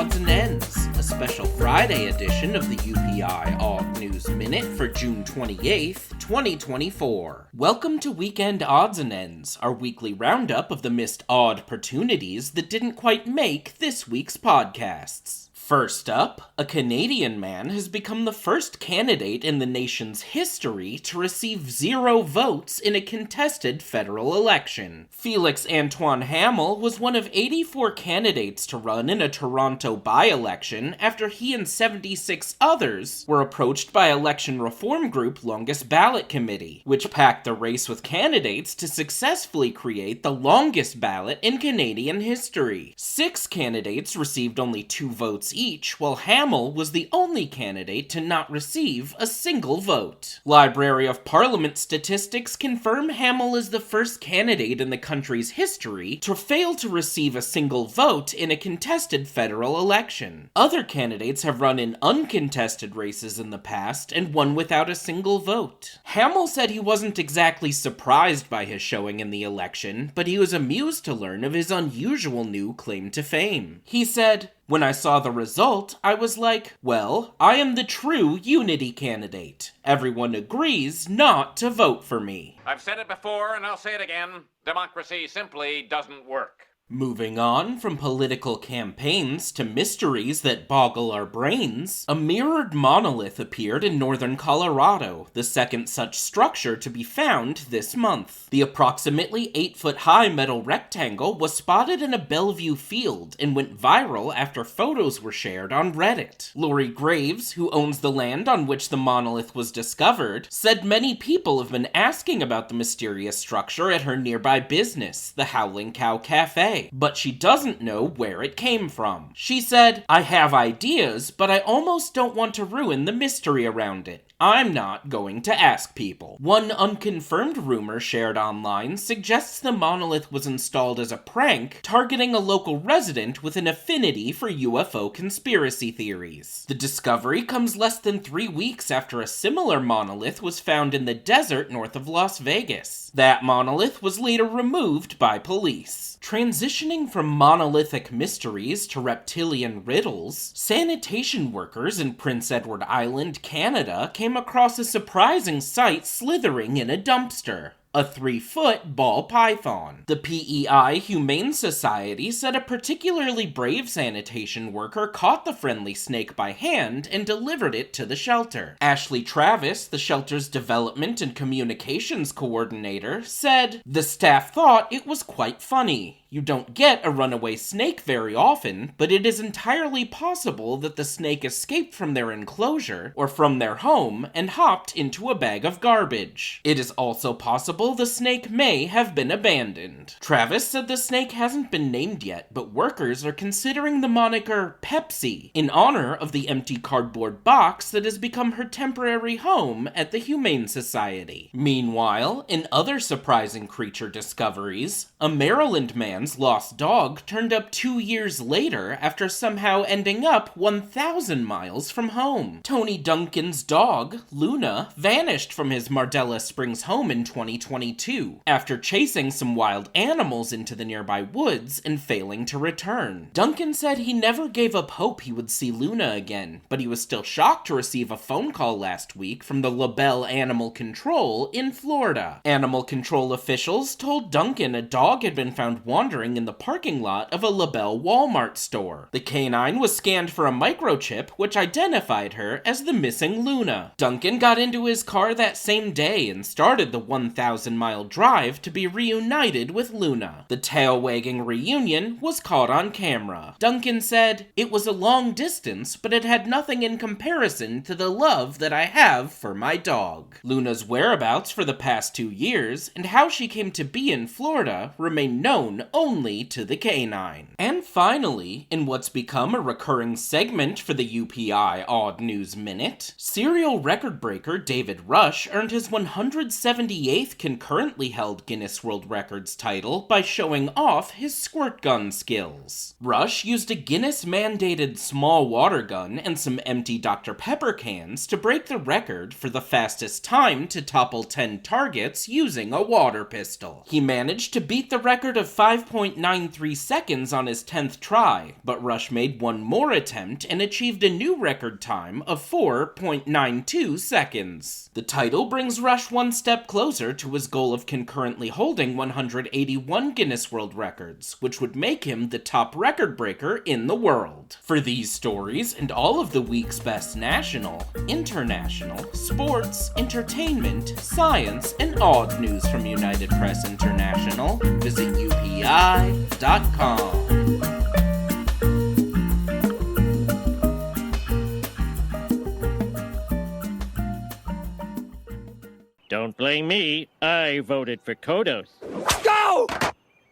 Odds and Ends, a special Friday edition of the UPI Odd News Minute for June 28th, 2024. Welcome to Weekend Odds and Ends, our weekly roundup of the missed odd-portunities that didn't quite make this week's podcasts. First up, a Canadian man has become the first candidate in the nation's history to receive 0 votes in a contested federal election. Felix Antoine Hamel was one of 84 candidates to run in a Toronto by-election after he and 76 others were approached by election reform group Longest Ballot Committee, which packed the race with candidates to successfully create the longest ballot in Canadian history. 6 candidates received only 2 votes each, while Hamel was the only candidate to not receive a single vote. Library of Parliament statistics confirm Hamel is the first candidate in the country's history to fail to receive a single vote in a contested federal election. Other candidates have run in uncontested races in the past and won without a single vote. Hamel said he wasn't exactly surprised by his showing in the election, but he was amused to learn of his unusual new claim to fame. He said, "When I saw the result, I was like, well, I am the true unity candidate. Everyone agrees not to vote for me." I've said it before and I'll say it again. Democracy simply doesn't work. Moving on from political campaigns to mysteries that boggle our brains, a mirrored monolith appeared in northern Colorado, the second such structure to be found this month. The approximately 8-foot-high metal rectangle was spotted in a Bellevue field and went viral after photos were shared on Reddit. Lori Graves, who owns the land on which the monolith was discovered, said many people have been asking about the mysterious structure at her nearby business, the Howling Cow Cafe, but she doesn't know where it came from. She said, "I have ideas, but I almost don't want to ruin the mystery around it. I'm not going to ask people." One unconfirmed rumor shared online suggests the monolith was installed as a prank, targeting a local resident with an affinity for UFO conspiracy theories. The discovery comes less than 3 weeks after a similar monolith was found in the desert north of Las Vegas. That monolith was later removed by police. Transitioning from monolithic mysteries to reptilian riddles, sanitation workers in Prince Edward Island, Canada, came across a surprising sight slithering in a dumpster. A 3-foot ball python. The PEI Humane Society said a particularly brave sanitation worker caught the friendly snake by hand and delivered it to the shelter. Ashley Travis, the shelter's development and communications coordinator, said, "The staff thought it was quite funny. You don't get a runaway snake very often, but it is entirely possible that the snake escaped from their enclosure or from their home and hopped into a bag of garbage. It is also possible the snake may have been abandoned." Travis said the snake hasn't been named yet, but workers are considering the moniker Pepsi in honor of the empty cardboard box that has become her temporary home at the Humane Society. Meanwhile, in other surprising creature discoveries, a Maryland man's lost dog turned up 2 years later after somehow ending up 1,000 miles from home. Tony Duncan's dog, Luna, vanished from his Mardella Springs home in 2022 after chasing some wild animals into the nearby woods and failing to return. Duncan said he never gave up hope he would see Luna again, but he was still shocked to receive a phone call last week from the LaBelle Animal Control in Florida. Animal Control officials told Duncan a dog had been found wandering in the parking lot of a LaBelle Walmart store. The canine was scanned for a microchip which identified her as the missing Luna. Duncan got into his car that same day and started the 1,000-mile drive to be reunited with Luna. The tail-wagging reunion was caught on camera. Duncan said, "It was a long distance, but it had nothing in comparison to the love that I have for my dog." Luna's whereabouts for the past 2 years and how she came to be in Florida remain known only to the canine. And finally, in what's become a recurring segment for the UPI Odd News Minute, serial record breaker David Rush earned his 178th concurrently held Guinness World Records title by showing off his squirt gun skills. Rush used a Guinness-mandated small water gun and some empty Dr. Pepper cans to break the record for the fastest time to topple 10 targets using a water pistol. He managed to beat the record of 5.93 seconds on his 10th try, but Rush made one more attempt and achieved a new record time of 4.92 seconds. The title brings Rush one step closer to his goal of concurrently holding 181 Guinness World Records, which would make him the top record breaker in the world. For these stories and all of the week's best national, international, sports, entertainment, science, and odd news from United Press International, visit UPI.com. Don't blame me. I voted for Kodos. Go!